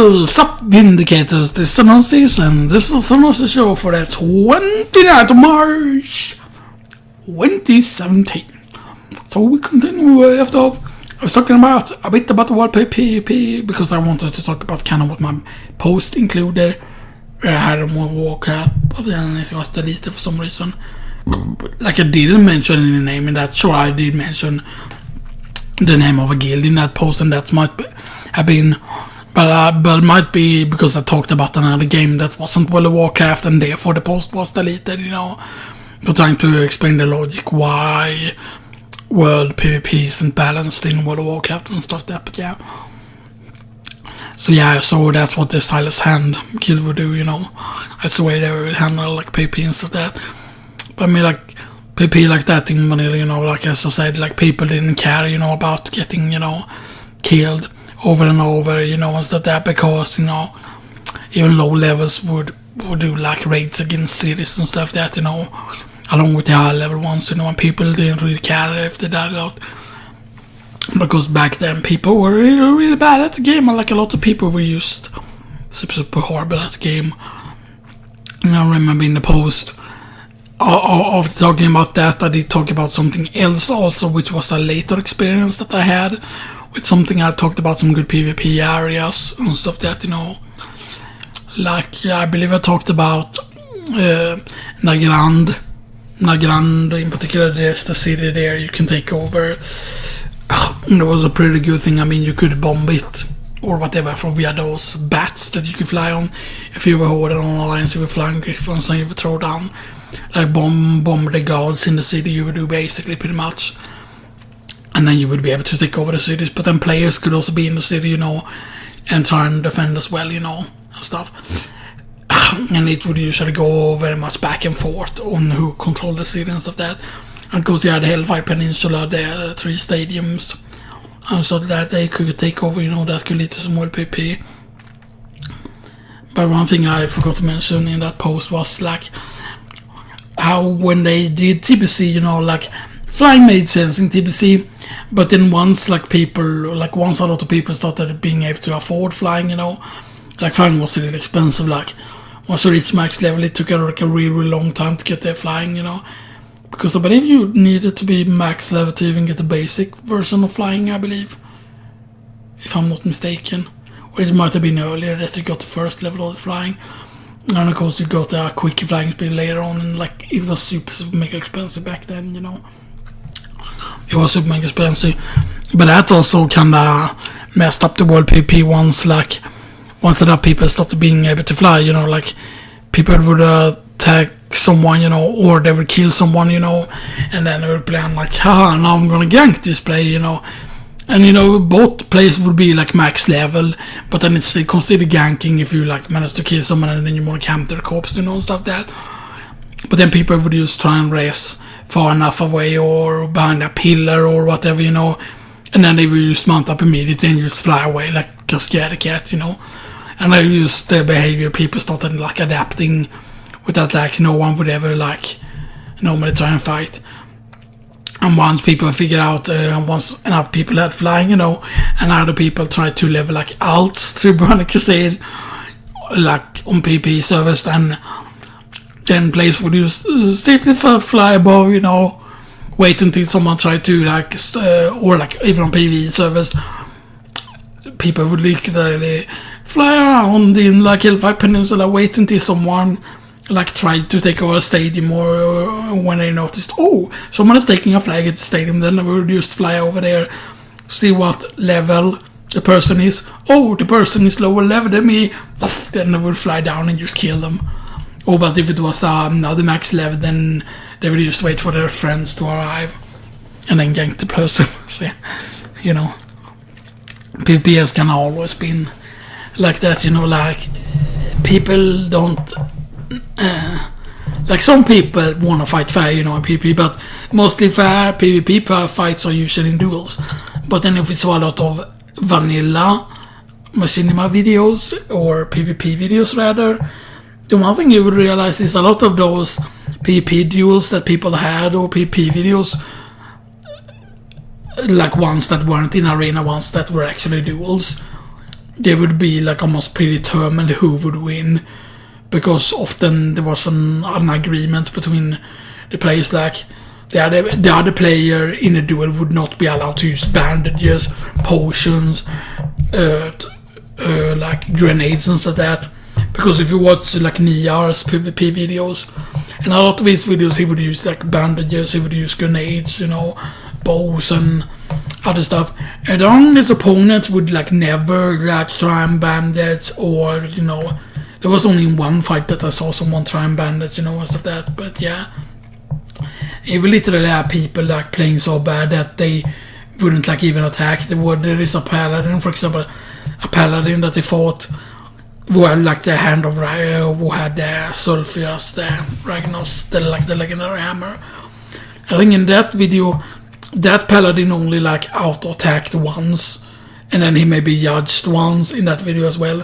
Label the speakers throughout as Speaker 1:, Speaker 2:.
Speaker 1: What's up, Vindicators? This is Xenoxis, and this is the Xenoxis show for the 29th of March 2017. So we continue after I was talking about a bit about the World PvP because I wanted to talk about kind of what my post included. I had a more walk-up, but then it was deleted for some reason. Like I didn't mention any name in that. Sure, I did mention the name of a guild in that post, and that might have been, but it might be because I talked about another game that wasn't World of Warcraft, and therefore the post was deleted. You know, I'm trying to explain the logic why World PvP isn't balanced in World of Warcraft and stuff like that. But yeah. So that's what the Silas Hand guild would do, you know. That's the way they would handle like PvP and stuff like that. But I mean, like PvP like that in Manila, you know, like as I said, like people didn't care, you know, about getting, you know, killed over and over, you know, and stuff like that, because, you know, even low levels would do like raids against cities and stuff like that, you know, along with the high level ones, you know, and people didn't really care if they died a lot. Because back then people were really bad at the game, and like a lot of people were just super horrible at the game. And I remember in the post after talking about that, I did talk about something else also, which was a later experience that I had with something. I talked about some good PvP areas and stuff that, you know, like I believe I talked about Nagrand in particular. There's the city there you can take over. It was a pretty good thing. I mean, you could bomb it or whatever from via those bats that you could fly on. If you were holding on alliance, you were flying griffins and you would throw down, like bomb the guards in the city. You would do basically pretty much, and then you would be able to take over the cities. But then players could also be in the city, you know, and try and defend as well, you know, and stuff. And it would usually go very much back and forth on who controlled the city and stuff like that. And because you had the Hellfire Peninsula, the 3 stadiums, and so that they could take over, you know, that could lead to some more PvP. But one thing I forgot to mention in that post was like how when they did TBC, you know, like flying made sense in TBC, but then once a lot of people started being able to afford flying, you know, like flying was really expensive. Like once you reach max level, it took like a really long time to get there flying, you know. Because I believe you needed to be max level to even get the basic version of flying, I believe. If I'm not mistaken. Or it might have been earlier that you got the first level of the flying. And of course you got a quick flying speed later on, and like it was super mega expensive back then, you know. It was super mega expensive. But that also kinda messed up the world PvP once enough people started being able to fly, you know, like people would attack someone, you know, or they would kill someone, you know, and then they would plan like, haha, now I'm gonna gank this player, you know. And you know, both players would be like max level, but then it's considered ganking if you like manage to kill someone and then you want to camp their corpse, you know, and stuff like that. But then people would just try and race far enough away or behind a pillar or whatever, you know, and then they would just mount up immediately and just fly away like a scaredy cat, you know. And I just the behavior people started like adapting with that, like no one would ever like normally try and fight. And once people figured out, once enough people had flying, you know, and other people tried to level like alts through Burning Crusade, like on PvP servers, then players would use safely fly above, you know, wait until someone tried to like, or like even on PvE servers, people would literally fly around in like Hellfire Peninsula, wait until someone like tried to take over a stadium, or when they noticed, oh, someone is taking a flag at the stadium, then they would just fly over there, see what level the person is. Oh, the person is lower level than me. Then they would fly down and just kill them. Oh, but if it was another max level, then they would just wait for their friends to arrive and then gank the person. So, you know, PvP has kind of always been like that, you know, like people don't like some people want to fight fair, you know, in PvP, but mostly fair PvP fights are usually in duels. But then if we saw a lot of vanilla machinima videos or PvP videos rather, the one thing you would realize is a lot of those PvP duels that people had, or PvP videos, like ones that weren't in arena, ones that were actually duels, they would be like almost predetermined who would win, because often there was an agreement between the players, like the other player in a duel would not be allowed to use bandages, potions, like grenades and stuff like that. Because if you watch like Niar's PvP videos, in a lot of his videos he would use like bandages, he would use grenades, you know, bows and other stuff. And his opponents would like never like try and bandage, or you know, there was only one fight that I saw someone try and bandage, you know, and stuff like that. But yeah, it would literally have people like playing so bad that they wouldn't like even attack. There is a paladin, for example, a paladin that they fought who had like the hand of who had the Sulfius, the Ragnos, the legendary hammer. I think in that video, that paladin only like auto-attacked once, and then he may be judged once in that video as well.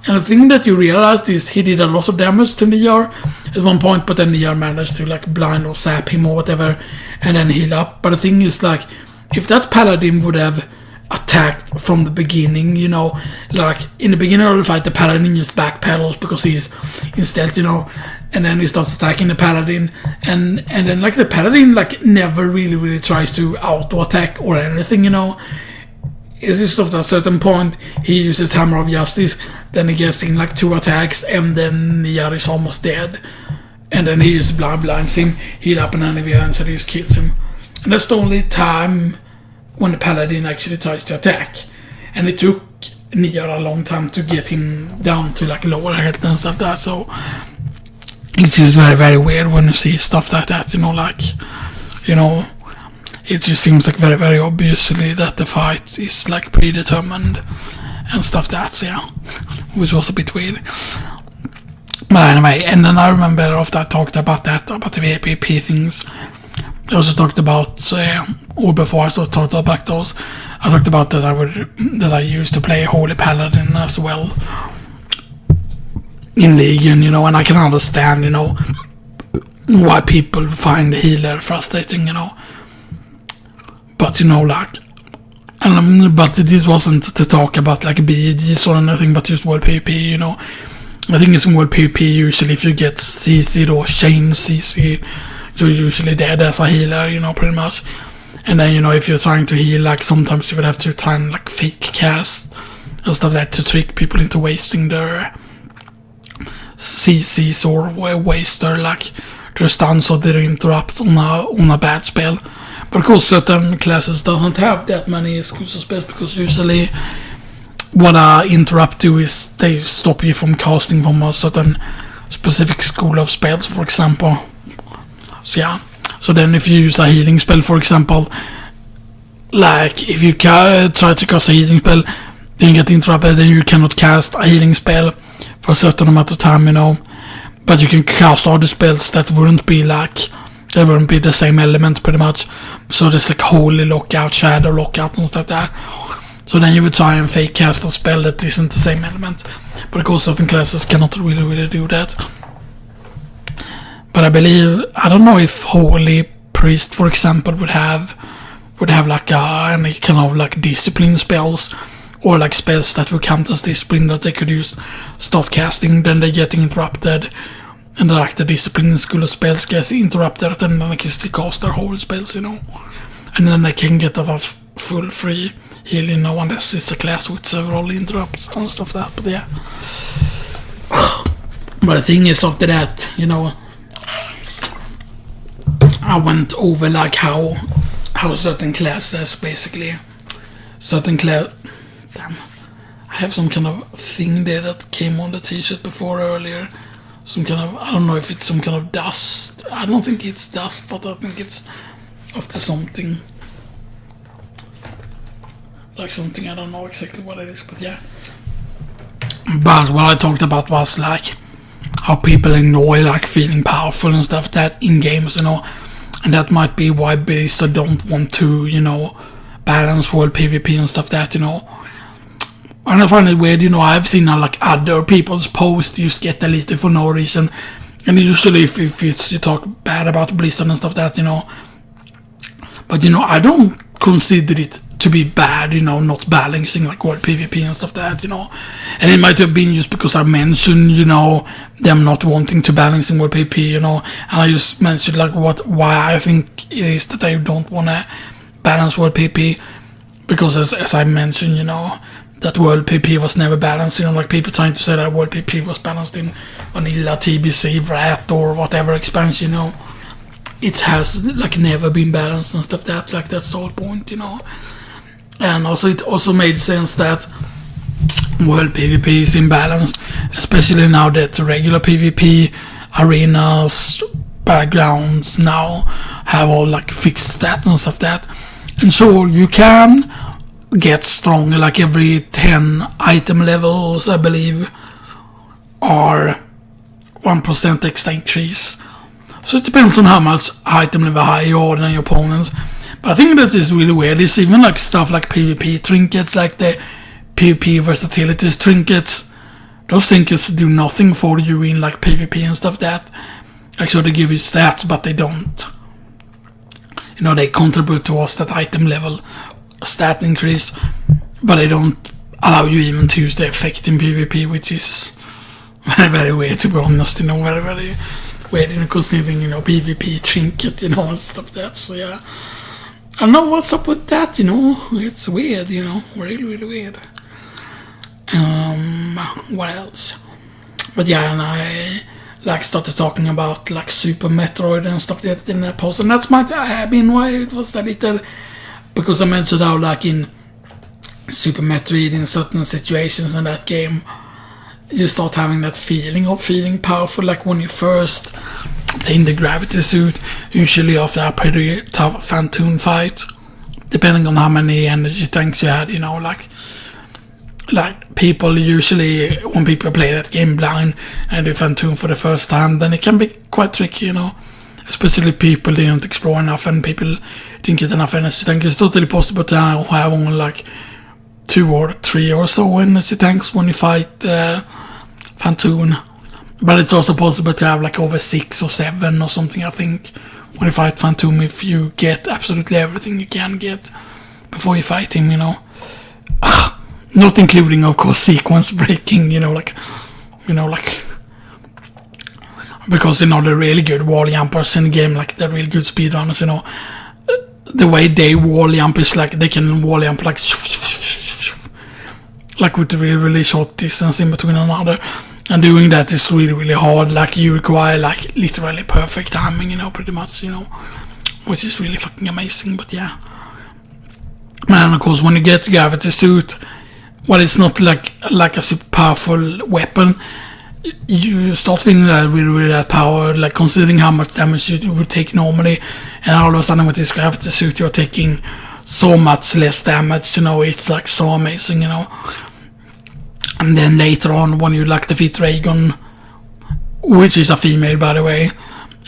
Speaker 1: And the thing that you realized is he did a lot of damage to Niar at one point, but then Niar managed to like blind or sap him or whatever, and then heal up. But the thing is, like, if that paladin would have attacked from the beginning, you know, like in the beginning of the fight, the paladin just backpedals because he's in stealth, you know, and then he starts attacking the paladin, and then like the paladin like never really tries to auto attack or anything, you know. It's just at a certain point he uses Hammer of Justice, then he gets in like 2 attacks, and then Niar is almost dead, and then he just blinds him, heal up an enemy, and so he just kills him. And that's the only time when the paladin actually tries to attack, and it took Niar a long time to get him down to like lower health and stuff like that. So it's just very weird when you see stuff like that, you know, like, you know, it just seems like very obviously that the fight is like predetermined and stuff like that, so yeah, which was a bit weird. But anyway, and then I remember after I talked about the PvP things, I also talked about, or before I started talking about those, I talked about that I used to play Holy Paladin as well in Legion, you know, and I can understand, you know, why people find the healer frustrating, you know. But, you know, like, but this wasn't to talk about like BGs or anything, but just World PvP, you know. I think it's in World PvP usually if you get CC'd or chain CC'd, you're usually dead as a healer, you know, pretty much. And then, you know, if you're trying to heal, like, sometimes you would have to try and, like, fake cast and stuff like that to trick people into wasting their CCs or waste their, like, their stuns or their interrupts on a bad spell. But of course, certain classes don't have that many exclusive spells, because usually what a interrupt do is they stop you from casting from a certain specific school of spells, for example. So yeah, so then if you use a healing spell, for example, like if you try to cast a healing spell, then you get interrupted, then you cannot cast a healing spell for a certain amount of time, you know. But you can cast other spells that wouldn't be the same element pretty much. So there's like Holy Lockout, Shadow Lockout and stuff like that. So then you would try and fake cast a spell that isn't the same element. But of course certain classes cannot really do that. But I don't know if Holy Priest, for example, would have like any kind of like discipline spells, or like spells that would count as discipline that they could use, start casting, then they get interrupted, and like the discipline school of spells gets interrupted, and then they can still cast their whole spells, you know, and then they can get a full free heal, you know, unless it's a class with several interrupts and stuff like that. But yeah, but the thing is, after that, you know, I went over like how certain classes basically, damn, I have some kind of thing there that came on the t-shirt before earlier, some kind of, I don't know if it's some kind of dust, I don't think it's dust, but I think it's after something, like something, I don't know exactly what it is, but yeah. But what I talked about was like how people enjoy like feeling powerful and stuff that in games, you know. And that might be why Blizzard don't want to, you know, balance World PvP and stuff that, you know. And I find it weird, you know, I've seen like other people's posts just get deleted for no reason. And usually if it's, you talk bad about Blizzard and stuff that, you know. But, you know, I don't consider it to be bad, you know, not balancing like world PvP and stuff like that, you know. And it might have been just because I mentioned, you know, them not wanting to balance in world PvP, you know, and I just mentioned like why I think it is that they don't want to balance world PvP, because as I mentioned, you know, that world PvP was never balanced, you know, like people trying to say that world PvP was balanced in vanilla, TBC, Rat, or whatever expansion, you know. It has like never been balanced and stuff like that's the whole point, you know. And also it also made sense that world PvP is imbalanced, especially now that regular PvP arenas, battlegrounds now have all like fixed stats and stuff like that. And so you can get stronger like every 10 item levels, I believe, are 1% extra increase. So it depends on how much item level high you are than your opponents. But I think that is really weird. It's even like stuff like PvP trinkets, like the PvP versatilities trinkets. Those trinkets do nothing for you in like PvP and stuff like that. Actually, they give you stats, but they don't. You know, they contribute towards that item level stat increase, but they don't allow you even to use the effect in PvP, which is very, very weird, to be honest. You know, very, very weird, you know, considering, you know, PvP trinket, you know, and stuff like that. So yeah, I don't know what's up with that, you know. It's weird, you know, really, really weird. What else? But yeah, and I like started talking about like Super Metroid and stuff like that in that post, and that's might have been why it was a little, because I mentioned how like in Super Metroid in certain situations in that game you start having that feeling of feeling powerful, like when you first obtain the gravity suit, usually after a pretty tough Hearthpwn fight, depending on how many energy tanks you had, you know, like people usually, when people play that game blind and do Hearthpwn for the first time, then it can be quite tricky, you know, especially people didn't explore enough and people didn't get enough energy tanks. It's totally possible to have only like 2 or 3 or so energy tanks when you fight Hearthpwn, but it's also possible to have like over 6 or 7 or something, I think, when you fight Hearthpwn, if you get absolutely everything you can get before you fight him, you know. Not including, of course, sequence breaking, you know, like because, you know, the really good wall jumpers in the game, like the really good speedrunners, you know, the way they wall jump is like they can wall jump like with a really, really short distance in between another, and doing that is really, really hard. Like you require like literally perfect timing, you know, pretty much, you know, which is really fucking amazing. But yeah, and of course when you get the gravity suit, well, it's not like a super powerful weapon. You start feeling that really, really that power, like considering how much damage you would take normally, and all of a sudden with this gravity suit you're taking so much less damage, you know. It's like so amazing, you know. And then later on when you like defeat Dragon, which is a female by the way,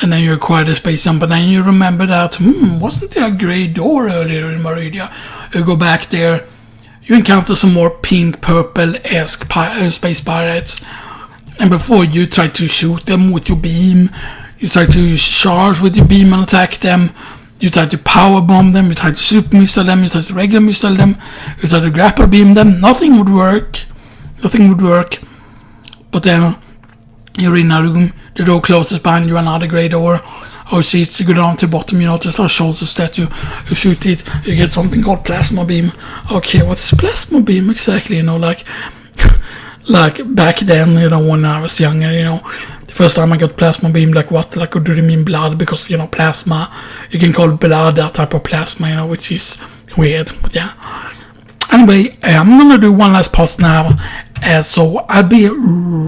Speaker 1: and then you acquire the space jump, and then you remember that wasn't there a grey door earlier in Meridia? You go back there, you encounter some more pink purple-esque space pirates, and before you try to shoot them with your beam, you try to charge with your beam and attack them, you try to power bomb them, you try to super missile them, you try to regular missile them, you try to grapple beam them, nothing would work. But then you're in a room, the door closes behind you, another grey door. Oh shit, you go down to the bottom, you notice a shoulder statue, you shoot it, you get something called plasma beam. Okay, what is plasma beam exactly, you know, like back then, you know, when I was younger, you know, the first time I got plasma beam, like what, like do you mean blood, because, you know, plasma, you can call blood that type of plasma, you know, which is weird, but yeah. Anyway, I'm gonna do one last post now, so I'll be